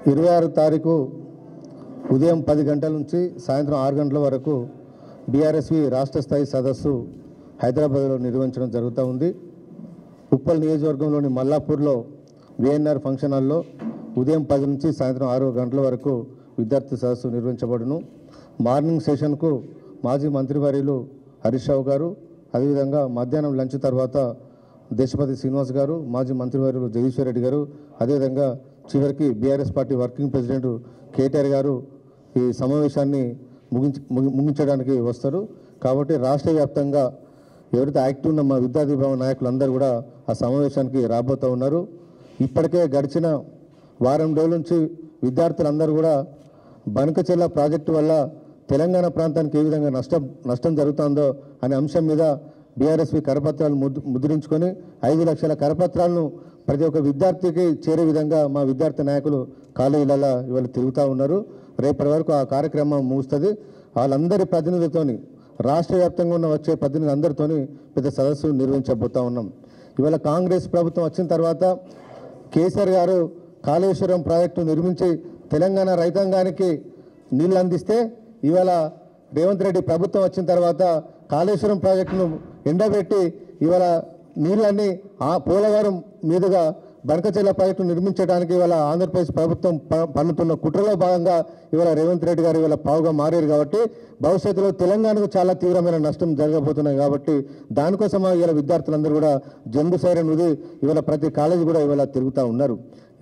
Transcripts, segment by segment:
26 తారీఖు ఉదయం 10 గంటల నుంచి సాయంత్రం 6 గంటల వరకు బీఆర్ఎస్వి రాష్ట్ర స్థాయి సదస్సు హైదరాబాద్లో నిర్వహించడం జరుగుతూ ఉంది. ఉప్పల్ నియోజకవర్గంలోని మల్లాపూర్లో వీఎన్ఆర్ ఫంక్షన్ హాల్లో ఉదయం 10 నుంచి సాయంత్రం 6 గంటల వరకు విద్యార్థి సదస్సు నిర్వహించబడును. మార్నింగ్ సెషన్కు మాజీ మంత్రివర్యులు హరీష్ రావు గారు, అదేవిధంగా మధ్యాహ్నం లంచ్ తర్వాత దేశపతి శ్రీనివాస్ గారు, మాజీ మంత్రివర్యులు జగదీశ్వర్ రెడ్డి గారు, అదేవిధంగా చివరికి BRS party working president KTR గారు ఈ సమావేశాన్ని ముగించడానికి వస్తారు. కాబట్టి రాష్ట్ర వ్యాప్తంగా ఎవరైతే యాక్టివ్ ఉన్న మా విద్యార్థి భవన్ నాయకులందరూ కూడా ఆ సమావేశానికి రాబోతూ ఉన్నారు. ఇప్పటికే గడిచిన వారం రోజుల నుంచి విద్యార్థులందరూ కూడా బనకచెర్ల ప్రాజెక్టు వల్ల తెలంగాణ ప్రాంతానికి ఏ విధంగా నష్టం జరుగుతుందో అనే అంశం మీద బీఆర్ఎస్వి కరపత్రాలు ముద్రించుకొని 5 లక్షల కరపత్రాలను ప్రతి ఒక్క విద్యార్థికి చేరే విధంగా మా విద్యార్థి నాయకులు కాలేజీలలో ఇవాళ తిరుగుతూ ఉన్నారు. రేపటి వరకు ఆ కార్యక్రమం ముగుస్తుంది. వాళ్ళందరి ప్రతినిధులతోని రాష్ట్ర వ్యాప్తంగా ఉన్న వచ్చే ప్రతినిధులందరితోని పెద్ద సదస్సు నిర్వహించబోతూ ఉన్నాం. ఇవాళ కాంగ్రెస్ ప్రభుత్వం వచ్చిన తర్వాత కేసీఆర్ గారు కాళేశ్వరం ప్రాజెక్టు నిర్మించి తెలంగాణ రైతాంగానికి నీళ్ళు అందిస్తే, ఇవాళ రేవంత్ రెడ్డి ప్రభుత్వం వచ్చిన తర్వాత కాళేశ్వరం ప్రాజెక్టును ఎండబెట్టి ఇవాళ నీళ్ళన్నీ ఆ పోలవరం మీదుగా బనకచెర్ల ప్రాజెక్టు నిర్మించడానికి ఇవాళ ఆంధ్రప్రదేశ్ ప్రభుత్వం పన్నుతున్న కుట్రలో భాగంగా ఇవాళ రేవంత్ రెడ్డి గారు ఇవాళ పావుగా మారారు. కాబట్టి భవిష్యత్తులో తెలంగాణకు చాలా తీవ్రమైన నష్టం జరగబోతున్నాయి. కాబట్టి దానికోసం ఇవాళ విద్యార్థులందరూ కూడా జంబు సైరన్ ఉది ఇవాళ ప్రతి కాలేజీ కూడా ఇవాళ తిరుగుతూ ఉన్నారు.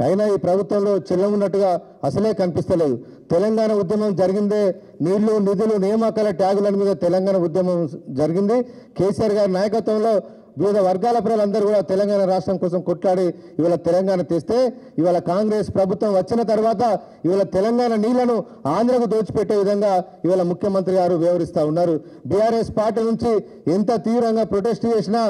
అయినా ఈ ప్రభుత్వంలో చెల్లం ఉన్నట్టుగా అసలే కనిపిస్తలేదు. తెలంగాణ ఉద్యమం జరిగిందే నీళ్లు, నిధులు, నియామకాల ట్యాగుల మీద తెలంగాణ ఉద్యమం జరిగింది. కేసీఆర్ గారి నాయకత్వంలో వివిధ వర్గాల ప్రజలందరూ కూడా తెలంగాణ రాష్ట్రం కోసం కొట్లాడి ఇవాళ తెలంగాణ తెస్తే, ఇవాళ కాంగ్రెస్ ప్రభుత్వం వచ్చిన తర్వాత ఇవాళ తెలంగాణ నీళ్లను ఆంధ్రకు దోచిపెట్టే విధంగా ఇవాళ ముఖ్యమంత్రి గారు వ్యవహరిస్తూ ఉన్నారు. బీఆర్ఎస్ పార్టీ నుంచి ఎంత తీవ్రంగా ప్రొటెస్ట్ చేసినా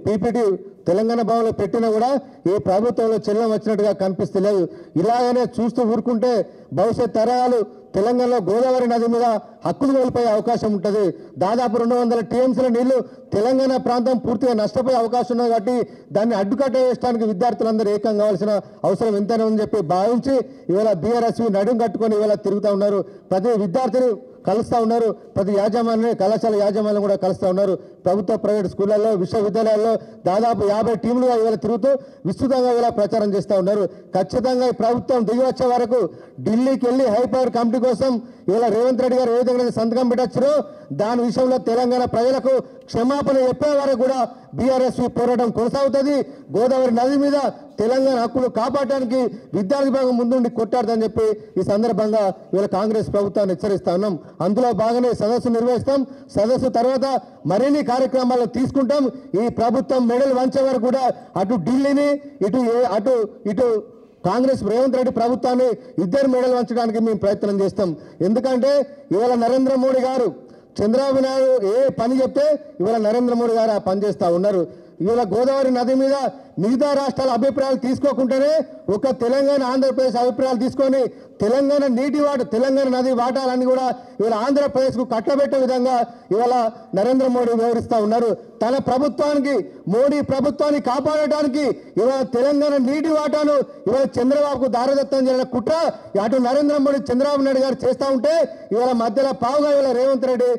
పీపీటీ తెలంగాణ భవన్లో పెట్టినా కూడా ఈ ప్రభుత్వంలో చెల్లం వచ్చినట్టుగా కనిపిస్తలేదు. ఇలాగనే చూస్తూ ఊరుకుంటే భవిష్యత్ తరాలు తెలంగాణలో గోదావరి నది మీద హక్కులు కోల్పోయే అవకాశం ఉంటుంది. దాదాపు 200 టీఎంసీల నీళ్లు తెలంగాణ ప్రాంతం పూర్తిగా నష్టపోయే అవకాశం ఉంది. కాబట్టి దాన్ని అడ్డుకట్ట వేయడానికి విద్యార్థులందరూ ఏకం కావాల్సిన అవసరం ఎంతైనా ఉందని చెప్పి భావించి ఇవాళ బీఆర్ఎస్వి నడుం కట్టుకొని ఇవాళ తిరుగుతూ ఉన్నారు. ప్రతి విద్యార్థిని కలుస్తూ ఉన్నారు. ప్రతి యాజమాన్యం, కళాశాల యాజమాన్యం కూడా కలుస్తూ ఉన్నారు. ప్రభుత్వ ప్రైవేట్ స్కూళ్ళల్లో, విశ్వవిద్యాలయాల్లో దాదాపు 50 టీంలుగా ఇవాళ తిరుగుతూ విస్తృతంగా ఇవాళ ప్రచారం చేస్తూ ఉన్నారు. ఖచ్చితంగా ఈ ప్రభుత్వం దిగి వచ్చే వరకు ఢిల్లీకి వెళ్ళి హై పవర్ కమిటీ కోసం ఇవాళ రేవంత్ రెడ్డి గారు ఏ విధంగా సంతకం పెట్టచ్చారో దాని విషయంలో తెలంగాణ ప్రజలకు క్షమాపణ చెప్పే వరకు కూడా బీఆర్ఎస్వి పోరాటం కొనసాగుతుంది. గోదావరి నది మీద తెలంగాణ హక్కులు కాపాడటానికి విద్యార్థి భాగం ముందుండి కొట్టాడదని చెప్పి ఈ సందర్భంగా ఇవాళ కాంగ్రెస్ ప్రభుత్వాన్ని హెచ్చరిస్తా ఉన్నాం. అందులో భాగంగా సదస్సు నిర్వహిస్తాం. సదస్సు తర్వాత మరిన్ని కార్యక్రమాలు తీసుకుంటాం. ఈ ప్రభుత్వం మెడలు వంచే వరకు కూడా అటు ఢిల్లీని ఇటు కాంగ్రెస్ రేవంత్ రెడ్డి ప్రభుత్వాన్ని ఇద్దరు మెడలు వంచడానికి మేము ప్రయత్నం చేస్తాం. ఎందుకంటే ఇవాళ నరేంద్ర మోడీ గారు చంద్రబాబు నాయుడు ఏ పని చెప్తే ఇవాళ నరేంద్ర మోడీ గారు ఆ పని చేస్తూ ఉన్నారు. ఇవాళ గోదావరి నది మీద మిగతా రాష్ట్రాల అభిప్రాయాలు తీసుకోకుండానే ఒక తెలంగాణ, ఆంధ్రప్రదేశ్ అభిప్రాయాలు తీసుకొని తెలంగాణ తెలంగాణ నది వాటాలన్నీ కూడా ఇవాళ ఆంధ్రప్రదేశ్కు కట్టబెట్టే విధంగా ఇవాళ నరేంద్ర మోడీ వ్యవహరిస్తూ ఉన్నారు. తన ప్రభుత్వానికి, మోడీ ప్రభుత్వాన్ని కాపాడటానికి ఇవాళ తెలంగాణ నీటి వాటాను ఇవాళ చంద్రబాబుకు దారదత్తం చేసిన కుట్ర అటు నరేంద్ర మోడీ, చంద్రబాబు నాయుడు గారు చేస్తూ ఉంటే ఇవాళ మధ్యలో పావుగా ఇవాళ రేవంత్ రెడ్డి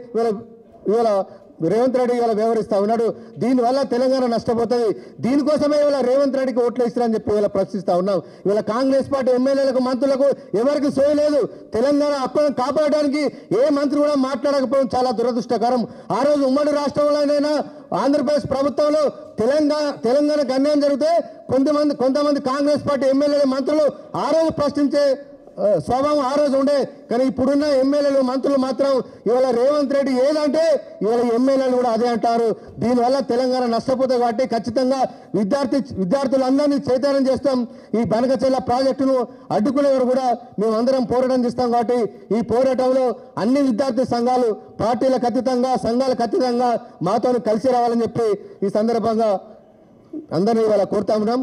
ఇవాళ వ్యవహరిస్తూ ఉన్నాడు. దీనివల్ల తెలంగాణ నష్టపోతుంది. దీనికోసమే ఇవాళ రేవంత్ రెడ్డికి ఓట్లు వేస్తారని చెప్పి ఇవాళ ప్రశ్నిస్తూ ఉన్నాం. ఇవాళ కాంగ్రెస్ పార్టీ ఎమ్మెల్యేలకు, మంత్రులకు ఎవరికి సోయలేదు. తెలంగాణ హక్కులను కాపాడడానికి ఏ మంత్రి కూడా మాట్లాడకపోవడం చాలా దురదృష్టకరం. ఆ రోజు ఉమ్మడి రాష్ట్రంలోనైనా ఆంధ్రప్రదేశ్ ప్రభుత్వంలో తెలంగాణకు అన్యాయం జరిగితే కొంతమంది కాంగ్రెస్ పార్టీ ఎమ్మెల్యేలు, మంత్రులు ఆ రోజు ప్రశ్నించే స్వభావం ఆ రోజు ఉండే. కానీ ఇప్పుడున్న ఎమ్మెల్యేలు, మంత్రులు మాత్రం ఇవాళ రేవంత్ రెడ్డి ఏదంటే ఇవాళ ఎమ్మెల్యేలు కూడా అదే అంటారు. దీనివల్ల తెలంగాణ నష్టపోతుంది. కాబట్టి ఖచ్చితంగా విద్యార్థులందరినీ చైతన్యం చేస్తాం. ఈ బనకచెర్ల ప్రాజెక్టును అడ్డుకునేవారు కూడా మేమందరం పోరాటం చేస్తాం. కాబట్టి ఈ పోరాటంలో అన్ని విద్యార్థి సంఘాలు పార్టీలకు అతీతంగా, సంఘాలకు అతీతంగా మాతో కలిసి రావాలని చెప్పి ఈ సందర్భంగా అందరినీ ఇవాళ కోరుతా ఉన్నాం.